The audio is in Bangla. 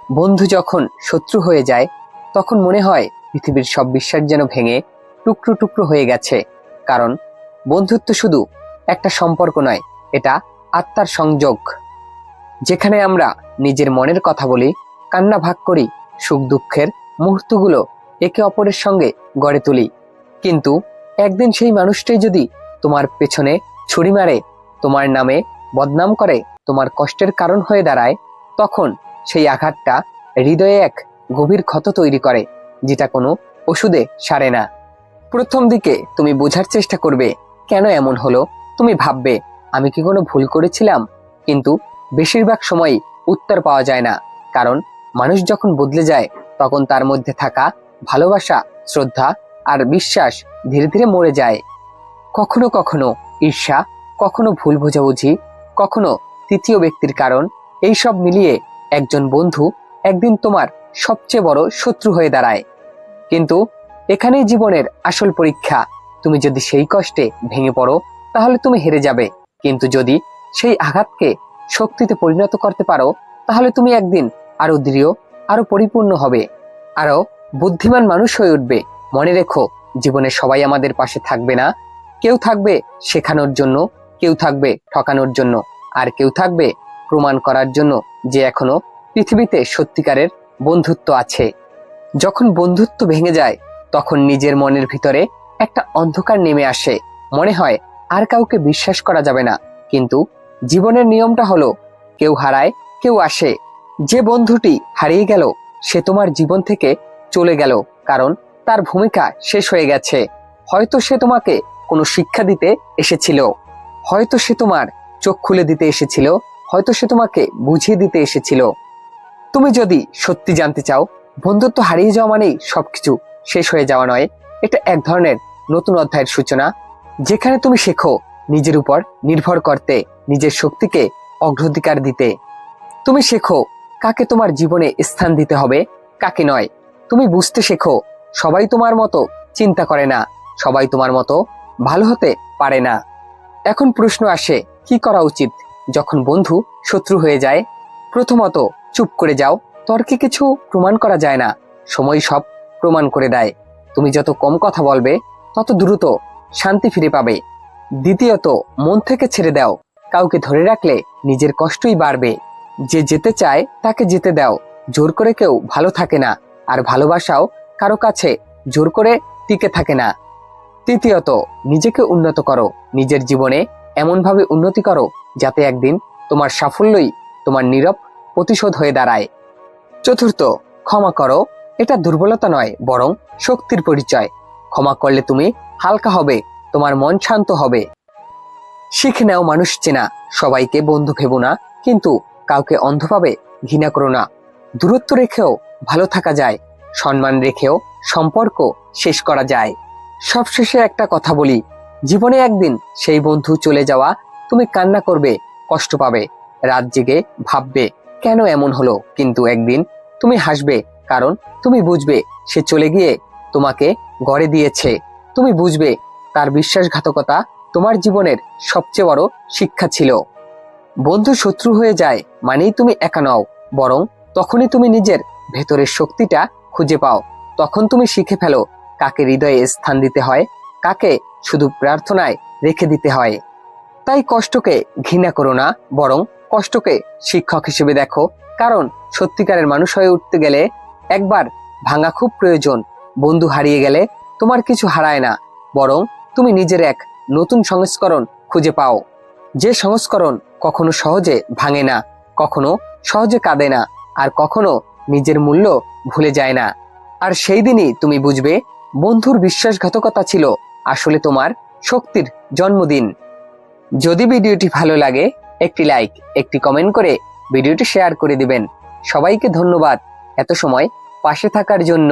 বন্ধু যখন শত্রু হয়ে যায় তখন মনে হয় পৃথিবীর সব বিশ্বাস যেন ভেঙে টুকরো টুকরো হয়ে গেছে। কারণ বন্ধুত্ব শুধু একটা সম্পর্ক নয়, এটা আত্মার সংযোগ, যেখানে আমরা নিজের মনের কথা বলি, কান্না ভাগ করি, সুখ দুঃখের মুহূর্তগুলো একে অপরের সঙ্গে গড়ে তুলি। কিন্তু একদিন সেই মানুষটাই যদি তোমার পেছনে ছুরি মারে, তোমার নামে বদনাম করে, তোমার কষ্টের কারণ হয়ে দাঁড়ায়, তখন সেই আঘাতটা হৃদয়ে এক গভীর ক্ষত তৈরি করে, যেটা কোনো ওষুধে সারে না। প্রথম দিকে তুমি বোঝার চেষ্টা করবে কেন এমন হলো, তুমি ভাববে আমি কি কোনো ভুল করেছিলাম, কিন্তু বেশিরভাগ সময়ই উত্তর পাওয়া যায় না। কারণ মানুষ যখন বদলে যায় তখন তার মধ্যে থাকা ভালোবাসা, শ্রদ্ধা আর বিশ্বাস ধীরে ধীরে মরে যায়। কখনো কখনো ঈর্ষা, কখনো ভুল বোঝাবুঝি, কখনো তৃতীয় ব্যক্তির কারণ, এই সব মিলিয়ে একজন বন্ধু একদিন তোমার সবচেয়ে বড় শত্রু হয়ে দাঁড়ায়। কিন্তু এখানেই জীবনের আসল পরীক্ষা। তুমি যদি সেই কষ্টে ভেঙে পড়ো তাহলে তুমি হেরে যাবে, কিন্তু যদি সেই আঘাতকে শক্তিতে পরিণত করতে পারো তাহলে তুমি একদিন আরো দৃঢ়, আরো পরিপূর্ণ হবে, আরো বুদ্ধিমান মানুষ হয়ে উঠবে। মনে রেখো, জীবনে সবাই আমাদের পাশে থাকবে না। কেউ থাকবে শেখানোর জন্য, কেউ থাকবে ঠকানোর জন্য, আর কেউ থাকবে প্রমাণ করার জন্য যে এখনো পৃথিবীতে সত্যিকারের বন্ধুত্ব আছে। যখন বন্ধুত্ব ভেঙে যায় তখন নিজের মনের ভিতরে একটা অন্ধকার নেমে আসে, মনে হয় আর কাউকে বিশ্বাস করা যাবে না। কিন্তু জীবনের নিয়মটা হলো কেউ হারায়, কেউ আসে। যে বন্ধুটি হারিয়ে গেল সে তোমার জীবন থেকে চলে গেল কারণ তার ভূমিকা শেষ হয়ে গেছে। হয়তো সে তোমাকে কোনো শিক্ষা দিতে এসেছিল, হয়তো সে তোমার চোখ খুলে দিতে এসেছিল, হয়তো সে তোমাকে বুঝিয়ে দিতে এসেছিল। তুমি যদি সত্যি জানতে চাও, বন্ধুত্ব হারিয়ে যাওয়া মানেই সবকিছু শেষ হয়ে যাওয়া নয়, এটা এক ধরনের নতুন অধ্যায়ের সূচনা, যেখানে তুমি শেখো নিজের উপর নির্ভর করতে, নিজের শক্তিকে অগ্রাধিকার দিতে। তুমি শেখো কাকে তোমার জীবনে স্থান দিতে হবে, কাকে নয়। তুমি বুঝতে শেখো সবাই তোমার মতো চিন্তা করে না, সবাই তোমার মতো ভালো হতে পারে না। এখন প্রশ্ন আসে, কি করা উচিত যখন বন্ধু শত্রু হয়ে যায়? প্রথমত, চুপ করে যাও। তর্কে কিছু প্রমাণ করা যায় না, সময় সব প্রমাণ করে দেয়। তুমি যত কম কথা বলবে তত দ্রুত শান্তি ফিরে পাবে। দ্বিতীয়ত, মন থেকে ছেড়ে দাও। কাউকে ধরে রাখলে নিজের কষ্টই বাড়বে। যে যেতে চায় তাকে যেতে দাও। জোর করে কেউ ভালো থাকে না, আর ভালোবাসাও কারো কাছে জোর করে টিকে থাকে না। তৃতীয়ত, নিজেকে উন্নত করো। নিজের জীবনে এমনভাবে উন্নতি করো যাতে একদিন তোমার সাফল্যই তোমার নীরব প্রতিশোধ হয়ে দাঁড়ায়। চতুর্থ, ক্ষমা করো। এটা দুর্বলতা নয়, বরং শক্তির পরিচয়। ক্ষমা করলে তুমি হালকা হবে, তোমার মন শান্ত হবে। শিখে নাও মানুষ চেনা। সবাইকে বন্ধু ভেবো না, কিন্তু কাউকে অন্ধভাবে ঘৃণা করো না। দূরত্ব রেখেও ভালো থাকা যায়, সম্মান রেখেও সম্পর্ক শেষ করা যায়। সবশেষে একটা কথা বলি, জীবনে একদিন সেই বন্ধু চলে যাওয়া, তুমি কান্না করবে, কষ্ট পাবে, রাত জেগে ভাববে কেন এমন হলো, কিন্তু একদিন তুমি হাসবে, কারণ তুমি বুঝবে সে চলে গিয়ে তোমাকে গড়ে দিয়েছে। তুমি বুঝবে তার বিশ্বাসঘাতকতা তোমার জীবনের সবচেয়ে বড় শিক্ষা ছিল। বন্ধু শত্রু হয়ে যায় মানেই তুমি একা নও, বরং তখনই তুমি নিজের ভেতরের শক্তিটা খুঁজে পাও। তখন তুমি শিখে ফেলো কাকে হৃদয়ে স্থান দিতে হয়, কাকে শুধু প্রার্থনায় রেখে দিতে হয়। তাই কষ্টকে ঘৃণা করো না, বরং কষ্টকে শিক্ষক হিসেবে দেখো। কারণ সত্যিকারের মানুষ হয়ে উঠতে গেলে একবার ভাঙা খুব প্রয়োজন। বন্ধু হারিয়ে গেলে তোমার কিছু হারায় না, বরং তুমি নিজের এক নতুন সংস্করণ খুঁজে পাও। যে সংস্করণ কখনো সহজে ভাঙে না, কখনো সহজে কাঁদে না, আর কখনো নিজের মূল্য ভুলে যায় না। আর সেই দিনই তুমি বুঝবে বন্ধুর বিশ্বাসঘাতকতা ছিল আসলে তোমার শক্তির জন্মদিন। যদি ভিডিওটি ভালো লাগে, একটি লাইক, একটি কমেন্ট করে ভিডিওটি শেয়ার করে দিবেন। সবাইকে ধন্যবাদ এত সময় পাশে থাকার জন্য।